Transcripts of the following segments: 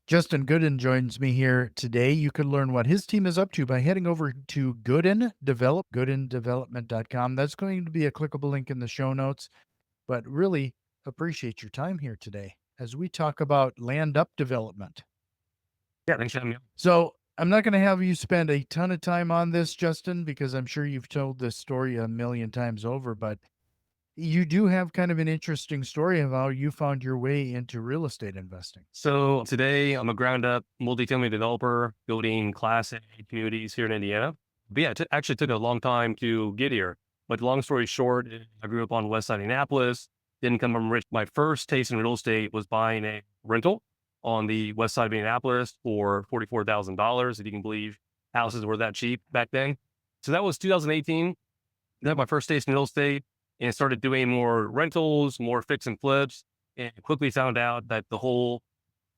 Justin Goodin joins me here today. You can learn what his team is up to by heading over to Goodindevelopment.com. That's going to be a clickable link in the show notes, but really appreciate your time here today as we talk about land up development. Yeah, thanks for having me on. So I'm not going to have you spend a ton of time on this, Justin, because I'm sure you've told this story a million times over, but you do have kind of an interesting story of how you found your way into real estate investing. So today I'm a ground up multifamily developer building Class A communities here in Indiana. But yeah, it actually took a long time to get here. But long story short, I grew up on the west side of Indianapolis, didn't come from rich. My first taste in real estate was buying a rental on the west side of Indianapolis for $44,000, if you can believe houses were that cheap back then. So that was 2018. That my first taste in real estate and started doing more rentals, more fix and flips, and quickly found out that the whole,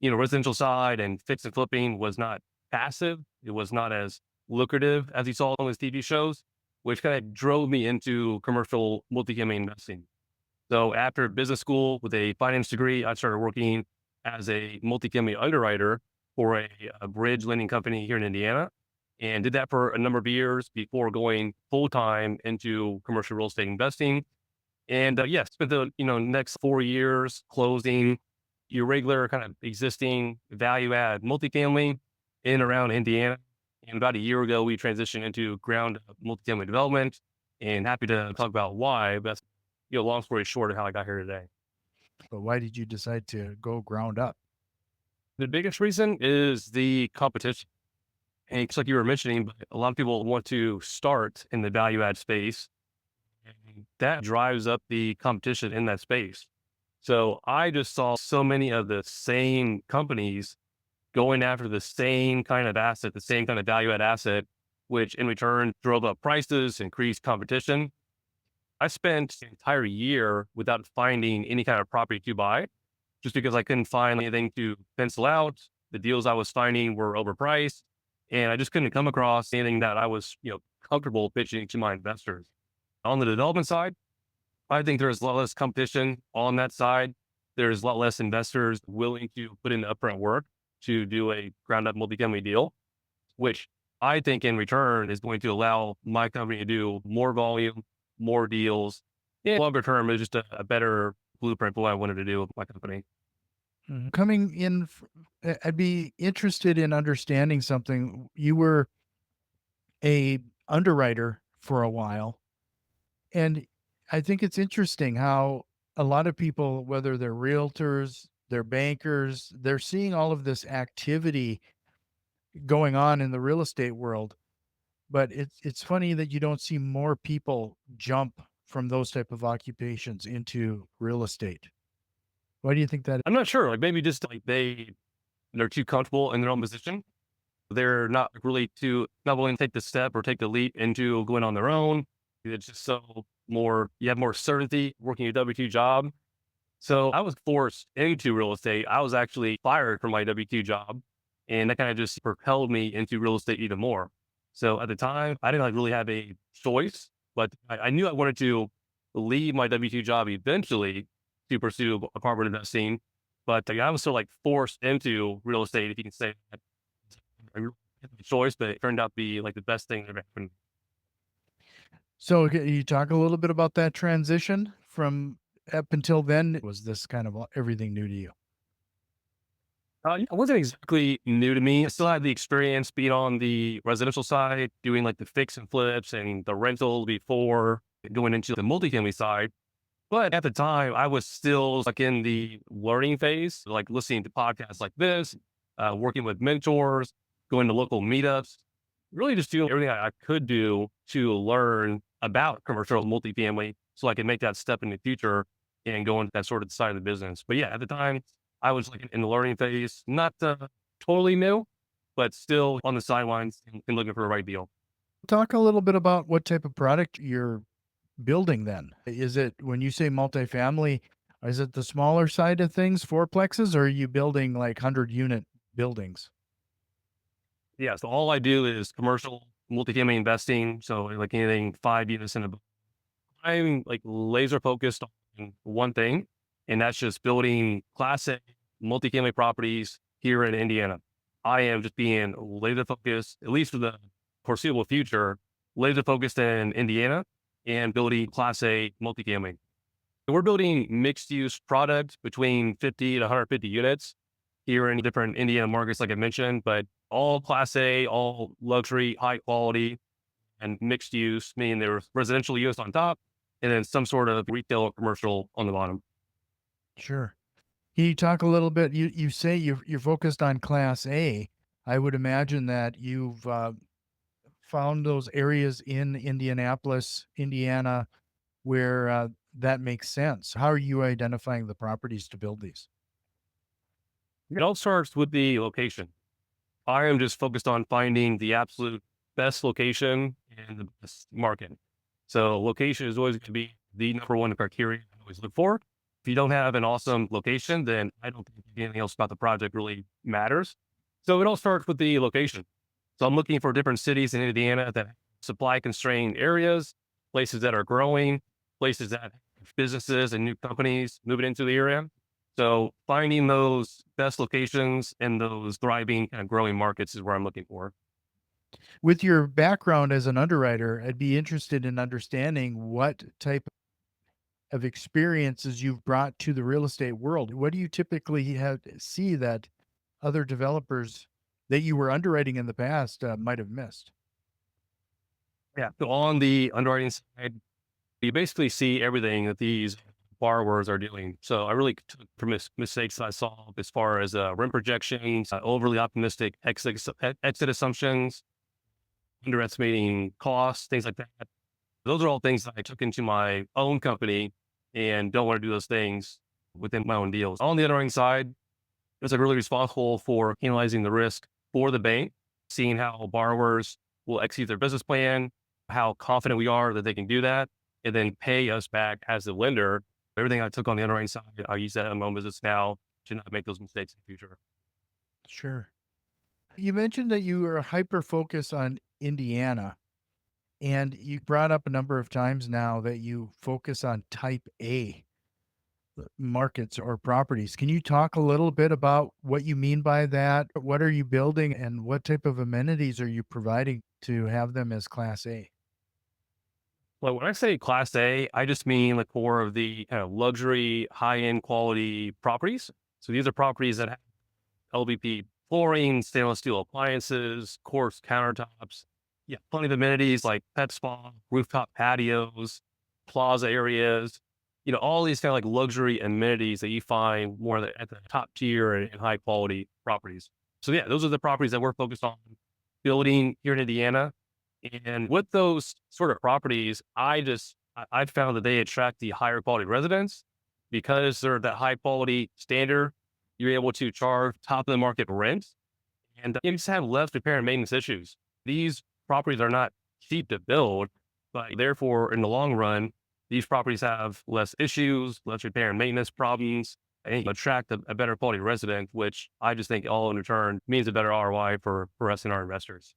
residential side and fix and flipping was not passive. It was not as lucrative as you saw on those TV shows, which kind of drove me into commercial multifamily investing. So after business school with a finance degree, I started working as a multifamily underwriter for a bridge lending company here in Indiana and did that for a number of years before going full time into commercial real estate investing. And yeah, spent the next 4 years closing your regular kind of existing value add multifamily in and around Indiana. And about a year ago, we transitioned into ground up multifamily development. And happy to talk about why. But that's, long story short of how I got here today. But why did you decide to go ground up? The biggest reason is the competition. And it's like you were mentioning, but a lot of people want to start in the value add space, and that drives up the competition in that space. So I just saw so many of the same companies going after the same kind of asset, the same kind of value add asset, which in return drove up prices, increased competition. I spent an entire year without finding any kind of property to buy just because I couldn't find anything to pencil out. The deals I was finding were overpriced and I just couldn't come across anything that I was, comfortable pitching to my investors. On the development side, I think there's a lot less competition on that side. There's a lot less investors willing to put in the upfront work to do a ground up multifamily deal, which I think in return is going to allow my company to do more volume, more deals. And longer term is just a better blueprint for what I wanted to do with my company. Coming in, I'd be interested in understanding something. You were a underwriter for a while, and I think it's interesting how a lot of people, whether they're realtors, they're bankers, they're seeing all of this activity going on in the real estate world. But it's funny that you don't see more people jump from those type of occupations into real estate. Why do you think that? I'm not sure, like maybe just like they're too comfortable in their own position. They're not really not willing to take the step or take the leap into going on their own. It's just so more, you have more certainty working a W-2 job. So I was forced into real estate. I was actually fired from my W-2 job and that kind of just propelled me into real estate even more. So at the time, I didn't like really have a choice, but I knew I wanted to leave my W-2 job eventually to pursue apartment investing. But I was sort of like forced into real estate, if you can say that. I really had no choice, but it turned out to be like the best thing that ever happened. So can you talk a little bit about that transition from up until then? Was this kind of everything new to you? Yeah, it wasn't exactly new to me. I still had the experience being on the residential side, doing like the fix and flips and the rental before going into the multifamily side. But at the time, I was still like in the learning phase, like listening to podcasts like this, working with mentors, going to local meetups, really just doing everything I could do to learn about commercial multifamily so I could make that step in the future and go into that sort of side of the business. But yeah, at the time, I was like in the learning phase, not totally new, but still on the sidelines and looking for a right deal. Talk a little bit about what type of product you're building then. Is it when you say multifamily, is it the smaller side of things, fourplexes, or are you building like 100-unit buildings? Yeah, so all I do is commercial multifamily investing. So like anything 5 units and above. I'm like laser focused on one thing, and that's just building class A multifamily properties here in Indiana. I am just being laser focused, at least for the foreseeable future, laser focused in Indiana and building Class A multifamily. We're building mixed use product between 50 to 150 units here in different Indiana markets, like I mentioned, but all Class A, all luxury, high quality, and mixed use, meaning there's residential use on top and then some sort of retail or commercial on the bottom. Sure. Can you talk a little bit? You say you're focused on Class A. I would imagine that you've found those areas in Indianapolis, Indiana, where that makes sense. How are you identifying the properties to build these? It all starts with the location. I am just focused on finding the absolute best location and the best market. So location is always going to be the number one criteria I always look for. If you don't have an awesome location, then I don't think anything else about the project really matters. So it all starts with the location. So I'm looking for different cities in Indiana that have supply constrained areas, places that are growing, places that have businesses and new companies moving into the area. So finding those best locations and those thriving and growing markets is where I'm looking for. With your background as an underwriter, I'd be interested in understanding what type of experiences you've brought to the real estate world. What do you typically have see that other developers that you were underwriting in the past might have missed? Yeah. So on the underwriting side, you basically see everything that these borrowers are doing. So I really took from mistakes that I saw as far as rent projections, overly optimistic exit assumptions, underestimating costs, things like that. Those are all things that I took into my own company and don't want to do those things within my own deals. On the underwriting side, it's like really responsible for analyzing the risk for the bank, seeing how borrowers will execute their business plan, how confident we are that they can do that, and then pay us back as the lender. Everything I took on the underwriting side, I use that in my own business now to not make those mistakes in the future. Sure. You mentioned that you are hyper focused on Indiana, and you brought up a number of times now that you focus on type A markets or properties. Can you talk a little bit about what you mean by that? What are you building and what type of amenities are you providing to have them as Class A? Well, when I say class A, I just mean like more of the kind of luxury, high end quality properties. So these are properties that have LVP flooring, stainless steel appliances, quartz countertops. Yeah, plenty of amenities like pet spa, rooftop patios, plaza areas. All these kind of like luxury amenities that you find more at the top tier and high quality properties. So yeah, those are the properties that we're focused on building here in Indiana. And with those sort of properties, I found that they attract the higher quality residents because they're that high quality standard. You're able to charge top of the market rent and you just have less repair and maintenance issues. These properties are not cheap to build, but therefore, in the long run, these properties have less issues, less repair and maintenance problems, and you attract a better quality resident, which I just think all in return means a better ROI for us and our investors.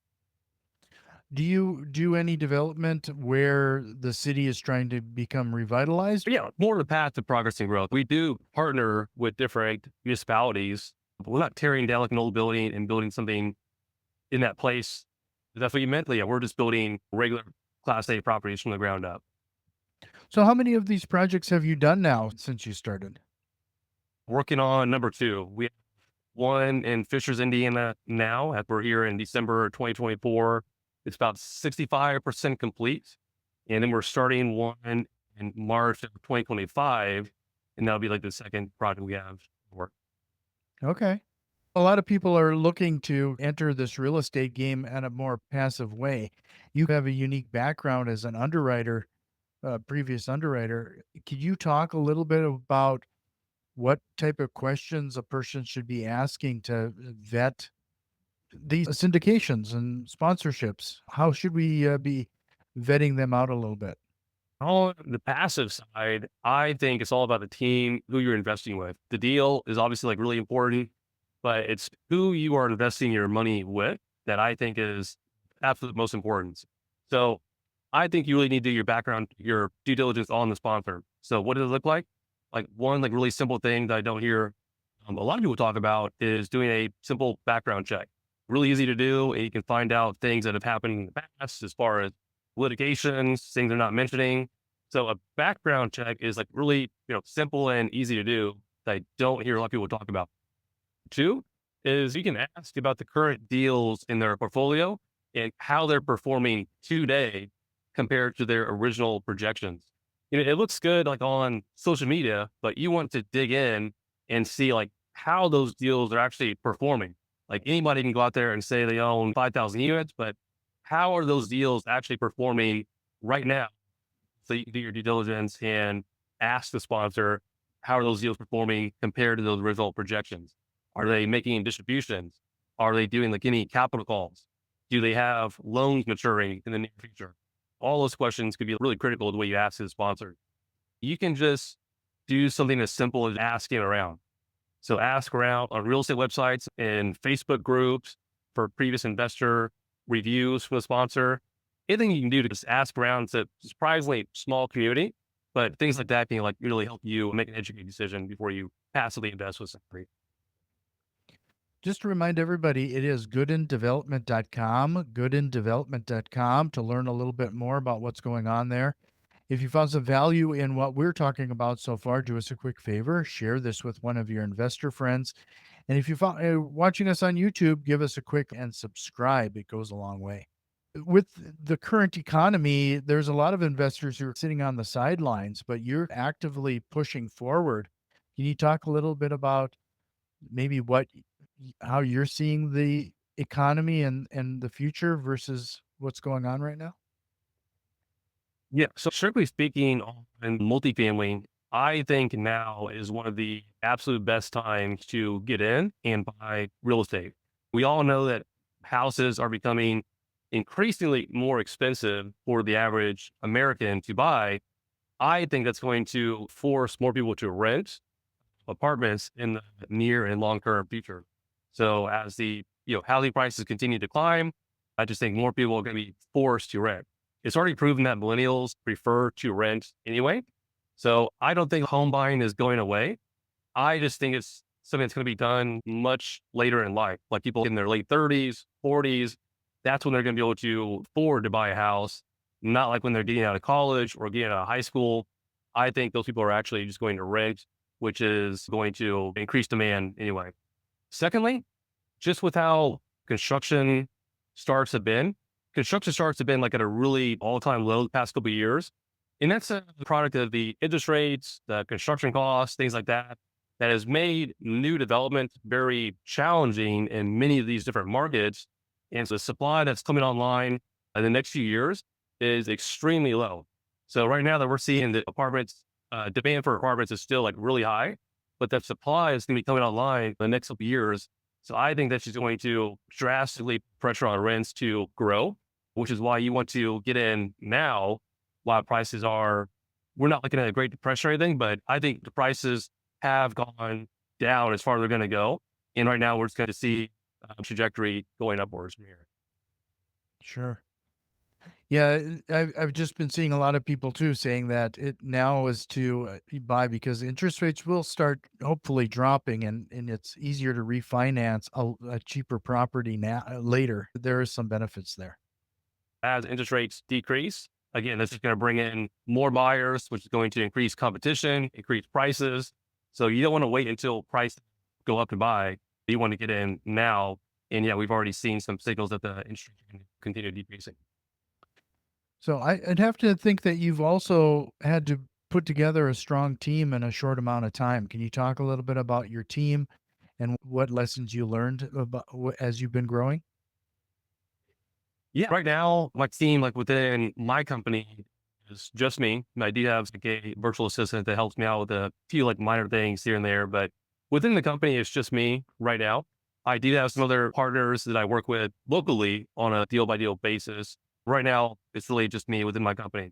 Do you do any development where the city is trying to become revitalized? But yeah, more of the path to progress and growth. We do partner with different municipalities, but we're not tearing down like an old building and building something in that place. If that's what you meant. Yeah, we're just building regular Class A properties from the ground up. So, how many of these projects have you done now since you started? Working on number two. We have one in Fishers, Indiana now, as we're here in December 2024. It's about 65% complete. And then we're starting one in March of 2025. And that'll be like the second project we have work. Okay. A lot of people are looking to enter this real estate game in a more passive way. You have a unique background as an underwriter, previous underwriter. Could you talk a little bit about what type of questions a person should be asking to vet these syndications and sponsorships? How should we be vetting them out a little bit? On the passive side, I think it's all about the team, who you're investing with. The deal is obviously like really important, but it's who you are investing your money with that I think is absolute most important. So I think you really need to do your background, your due diligence on the sponsor. So what does it look like? Like one like really simple thing that I don't hear a lot of people talk about is doing a simple background check. Really easy to do, and you can find out things that have happened in the past as far as litigations, things they're not mentioning. So a background check is like really, simple and easy to do that I don't hear a lot of people talk about. Two is you can ask about the current deals in their portfolio and how they're performing today compared to their original projections. It looks good like on social media, but you want to dig in and see like how those deals are actually performing. Like anybody can go out there and say they own 5,000 units, but how are those deals actually performing right now? So you can do your due diligence and ask the sponsor, how are those deals performing compared to those original projections? Are they making distributions? Are they doing like any capital calls? Do they have loans maturing in the near future? All those questions could be really critical to the way you ask the sponsor. You can just do something as simple as asking around. So ask around on real estate websites and Facebook groups for previous investor reviews from the sponsor. Anything you can do to just ask around. It's a surprisingly small community, but things like that can like really help you make an educated decision before you passively invest with somebody. Just to remind everybody, it is goodendevelopment.com, goodendevelopment.com to learn a little bit more about what's going on there. If you found some value in what we're talking about so far, do us a quick favor, share this with one of your investor friends. And if you found watching us on YouTube, give us a quick and subscribe. It goes a long way. With the current economy, there's a lot of investors who are sitting on the sidelines, but you're actively pushing forward. Can you talk a little bit about maybe how you're seeing the economy and the future versus what's going on right now? Yeah. So strictly speaking, in multifamily, I think now is one of the absolute best times to get in and buy real estate. We all know that houses are becoming increasingly more expensive for the average American to buy. I think that's going to force more people to rent apartments in the near and long term future. So as the housing prices continue to climb, I just think more people are going to be forced to rent. It's already proven that millennials prefer to rent anyway. So I don't think home buying is going away. I just think it's something that's going to be done much later in life, like people in their late 30s, 40s. That's when they're going to be able to afford to buy a house, not like when they're getting out of college or getting out of high school. I think those people are actually just going to rent, which is going to increase demand anyway. Secondly, just with how construction starts have been like at a really all-time low the past couple of years. And that's a product of the interest rates, the construction costs, things like that, that has made new development very challenging in many of these different markets. And so the supply that's coming online in the next few years is extremely low. So right now that we're seeing that demand for apartments is still like really high, but that supply is going to be coming online in the next couple of years. So I think that's just going to drastically pressure on rents to grow, which is why you want to get in now while prices are, we're not looking at a great depression or anything, but I think the prices have gone down as far as they're going to go. And right now we're just going to see a trajectory going upwards from here. Sure. Yeah, I've just been seeing a lot of people too saying that it now is to buy because interest rates will start hopefully dropping and it's easier to refinance a cheaper property now later. There is some benefits there. As interest rates decrease, again, this is going to bring in more buyers, which is going to increase competition, increase prices. So you don't want to wait until prices go up to buy. You want to get in now. And yeah, we've already seen some signals that the interest rate can continue decreasing. So I'd have to think that you've also had to put together a strong team in a short amount of time. Can you talk a little bit about your team and what lessons you learned about as you've been growing? Yeah. Right now, my team, like within my company, is just me. I do have like a virtual assistant that helps me out with a few like minor things here and there, but within the company, it's just me right now. I do have some other partners that I work with locally on a deal by deal basis. Right now, it's really just me within my company.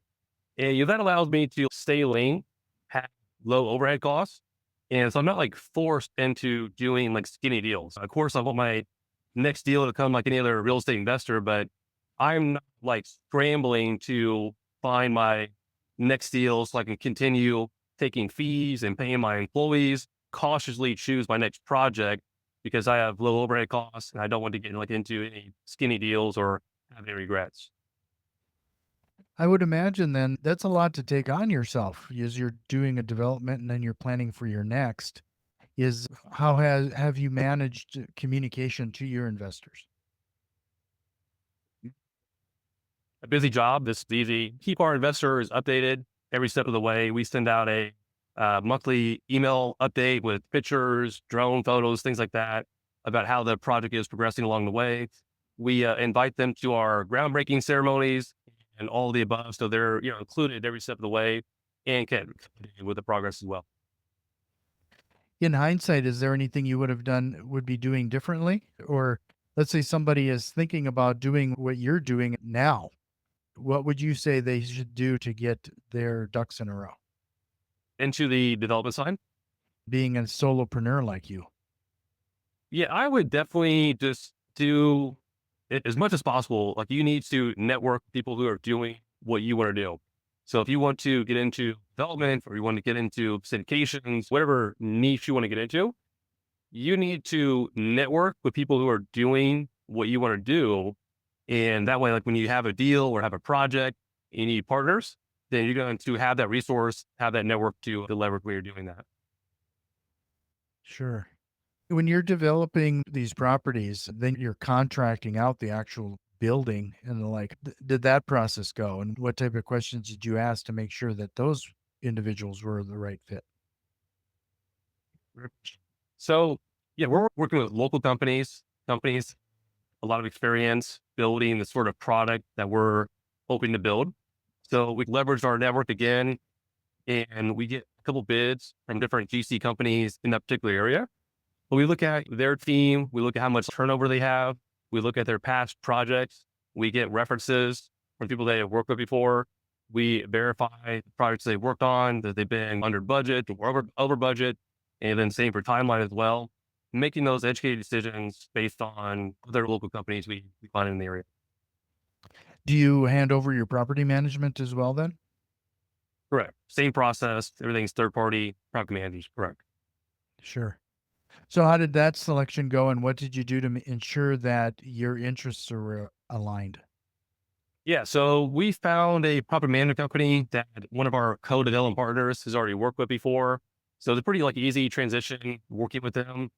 And that allows me to stay lean, have low overhead costs. And so I'm not like forced into doing like skinny deals. Of course, I want my next deal to come like any other real estate investor, but I'm not like scrambling to find my next deal so I can continue taking fees and paying my employees, cautiously choose my next project because I have low overhead costs and I don't want to get like into any skinny deals or have any regrets. I would imagine then that's a lot to take on yourself as you're doing a development and then you're planning for your next. Is how have you managed communication to your investors? A busy job. This is easy. Keep our investors updated every step of the way. We send out a monthly email update with pictures, drone photos, things like that about how the project is progressing along the way. We invite them to our groundbreaking ceremonies and all of the above, so they're included every step of the way and can continue with the progress as well. In hindsight, is there anything you would be doing differently? Or let's say somebody is thinking about doing what you're doing now. What would you say they should do to get their ducks in a row? Into the development side. Being a solopreneur like you. Yeah, I would definitely just do it as much as possible. Like you need to network with people who are doing what you want to do. So if you want to get into development or you want to get into syndications, whatever niche you want to get into, you need to network with people who are doing what you want to do. And that way, like when you have a deal or have a project, you need partners, then you're going to have that resource, have that network to leverage where you're doing that. Sure. When you're developing these properties, then you're contracting out the actual building and the like. Did that process go? And what type of questions did you ask to make sure that those individuals were the right fit? So yeah, we're working with local companies, a lot of experience building the sort of product that we're hoping to build. So we leverage our network again, and we get a couple bids from different GC companies in that particular area. But we look at their team, we look at how much turnover they have, we look at their past projects, we get references from people they have worked with before. We verify the projects they've worked on, that they've been under budget or over budget, and then same for timeline as well. Making those educated decisions based on other local companies we find in the area. Do you hand over your property management as well then? Correct. Same process. Everything's third party property managers. Correct. Sure. So how did that selection go and what did you do to ensure that your interests are aligned? Yeah. So we found a property management company that one of our co-development partners has already worked with before. So it's a pretty like easy transition working with them.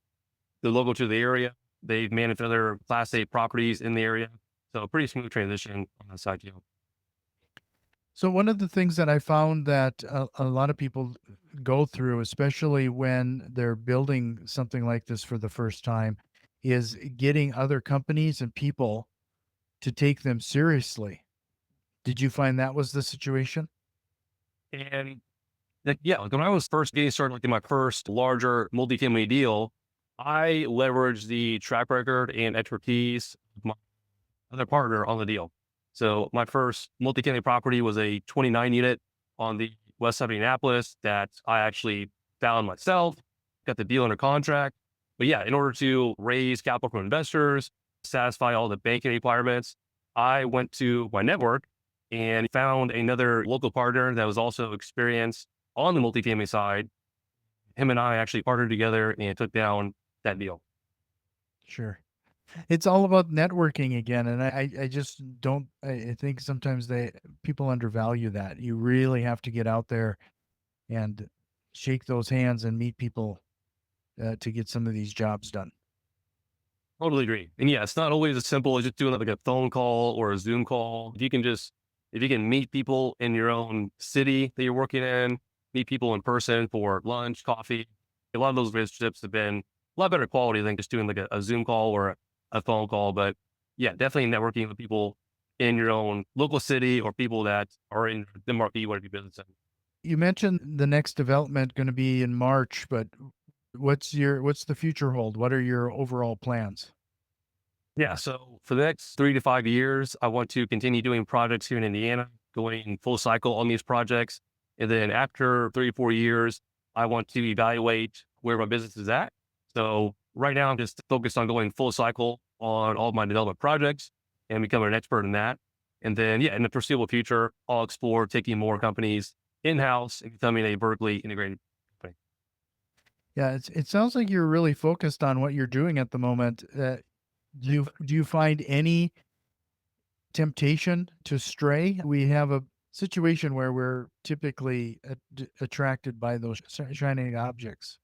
They're local to the area. They've managed other class A properties in the area. So a pretty smooth transition on that side too. So one of the things that I found that a lot of people go through, especially when they're building something like this for the first time, is getting other companies and people to take them seriously. Did you find that was the situation? And like, yeah, like when I was first getting started, like in my first larger multifamily deal, I leveraged the track record and expertise of my other partner on the deal. So my first multifamily property was a 29 unit on the west side of Indianapolis that I actually found myself, got the deal under contract. But yeah, in order to raise capital from investors, satisfy all the banking requirements, I went to my network and found another local partner that was also experienced on the multifamily side. Him and I actually partnered together and took down that deal. Sure. It's all about networking again, and I just don't I think sometimes people undervalue that. You really have to get out there and shake those hands and meet people, to get some of these jobs done. Totally agree. And yeah, it's not always as simple as just doing like a phone call or a Zoom call. If you can meet people in your own city that you're working in, meet people in person for lunch, coffee, a lot of those relationships have been a lot better quality than just doing like a Zoom call or a phone call. But yeah, definitely networking with people in your own local city or people that are in the market you want to do business in. You mentioned the next development gonna be in March, but what's the future hold? What are your overall plans? Yeah. So for the next 3 to 5 years, I want to continue doing projects here in Indiana, going full cycle on these projects. And then after 3 or 4 years, I want to evaluate where my business is at. So right now, I'm just focused on going full cycle on all of my development projects and becoming an expert in that. And then, yeah, in the foreseeable future, I'll explore taking more companies in house and becoming a vertically integrated company. Yeah, it sounds like you're really focused on what you're doing at the moment. Do you find any temptation to stray? We have a situation where we're typically attracted by those shining objects.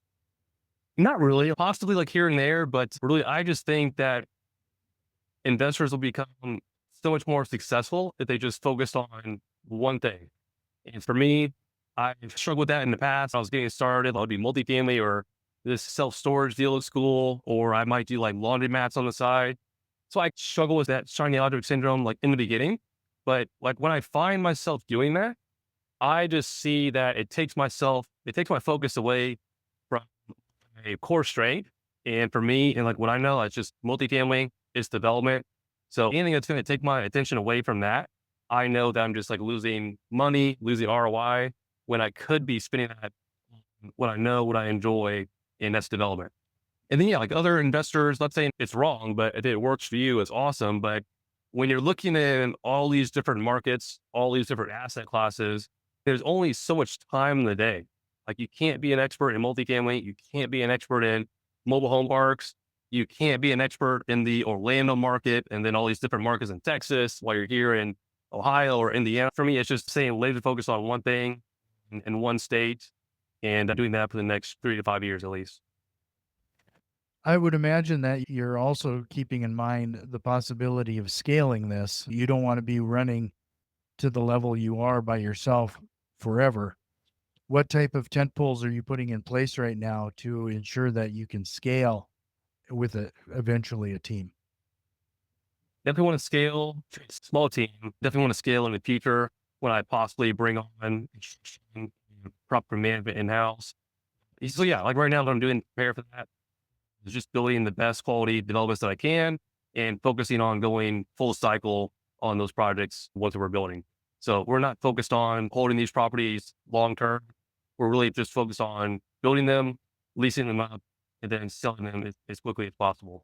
Not really, possibly like here and there, but really, I just think that investors will become so much more successful if they just focused on one thing. And for me, I've struggled with that in the past. I was getting started, I would be multifamily or this self storage deal at school, or I might do like laundry mats on the side. So I struggle with that shiny object syndrome like in the beginning. But like when I find myself doing that, I just see that it takes my focus away from a core strength. And for me, and like what I know, it's just multifamily, it's development. So anything that's going to take my attention away from that, I know that I'm just like losing money, losing ROI when I could be spending that on what I know, what I enjoy, and that's development. And then, yeah, like other investors, not saying it's wrong, but if it works for you, it's awesome. But when you're looking at all these different markets, all these different asset classes, there's only so much time in the day. Like you can't be an expert in multifamily. You can't be an expert in mobile home parks. You can't be an expert in the Orlando market and then all these different markets in Texas while you're here in Ohio or Indiana. For me, it's just saying laser focus on one thing in one state and doing that for the next 3 to 5 years at least. I would imagine that you're also keeping in mind the possibility of scaling this. You don't want to be running to the level you are by yourself forever. What type of tent poles are you putting in place right now to ensure that you can scale with eventually a team? Definitely want to scale, small team. Definitely want to scale in the future when I possibly bring on proper management in house. So yeah, like right now, what I'm doing to prepare for that is just building the best quality developments that I can and focusing on going full cycle on those projects once we're building. So we're not focused on holding these properties long term. We're really just focused on building them, leasing them up, and then selling them as quickly as possible.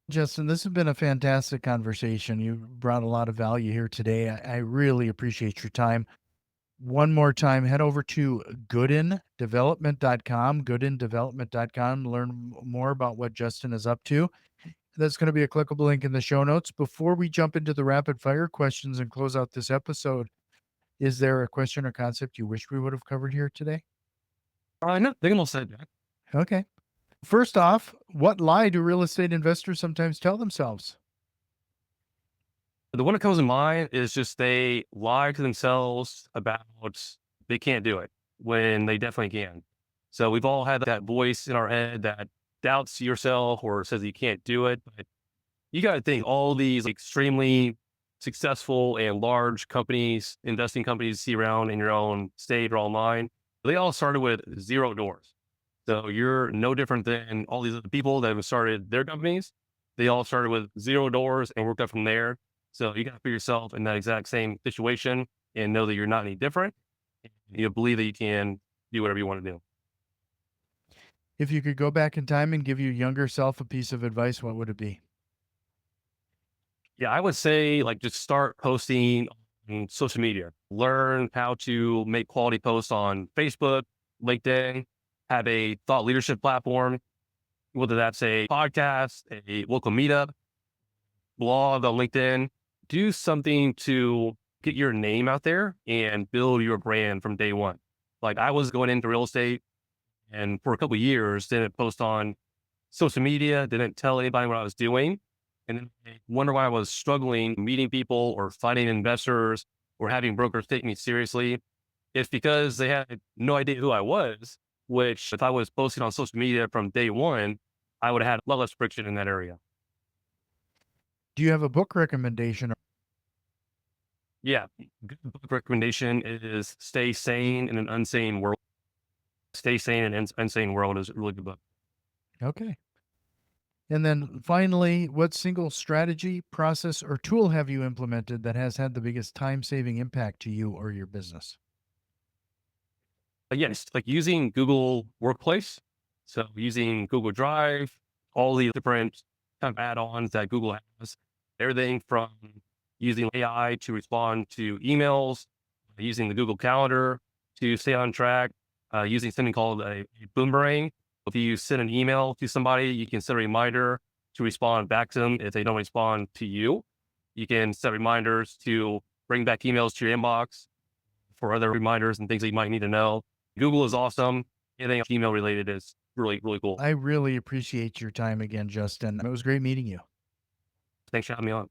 Justin, this has been a fantastic conversation. You brought a lot of value here today. I really appreciate your time. One more time, head over to goodendevelopment.com, goodendevelopment.com, learn more about what Justin is up to. That's going to be a clickable link in the show notes. Before we jump into the rapid fire questions and close out this episode, is there a question or concept you wish we would have covered here today? No, they can all said, Jack. Okay. First off, what lie do real estate investors sometimes tell themselves? The one that comes to mind is just they lie to themselves about they can't do it when they definitely can. So we've all had that voice in our head that doubts yourself or says you can't do it. But you got to think all these extremely successful and large companies, investing companies you see around in your own state or online, they all started with zero doors. So you're no different than all these other people that have started their companies. They all started with zero doors and worked up from there. So you got to put yourself in that exact same situation and know that you're not any different. You believe that you can do whatever you want to do. If you could go back in time and give your younger self a piece of advice, what would it be? Yeah, I would say like just start posting on social media. Learn how to make quality posts on Facebook, LinkedIn, have a thought leadership platform, whether that's a podcast, a local meetup, blog on LinkedIn. Do something to get your name out there and build your brand from day one. Like I was going into real estate and for a couple of years didn't post on social media, didn't tell anybody what I was doing. And then I wonder why I was struggling meeting people or finding investors or having brokers take me seriously. It's because they had no idea who I was, which if I was posting on social media from day one, I would have had a lot less friction in that area. Do you have a book recommendation? Yeah. Good book recommendation is Stay Sane in an Unsane World. Stay Sane in an Unsane World is a really good book. Okay. And then finally, what single strategy, process, or tool have you implemented that has had the biggest time saving impact to you or your business? But yes, like using Google Workplace. So using Google Drive, all the different kind of add-ons that Google has, everything from using AI to respond to emails, using the Google Calendar to stay on track. using something called a boomerang. If you send an email to somebody, you can set a reminder to respond back to them if they don't respond to you. You can set reminders to bring back emails to your inbox for other reminders and things that you might need to know. Google is awesome. Anything email related is really, really cool. I really appreciate your time again, Justin. It was great meeting you. Thanks for having me on.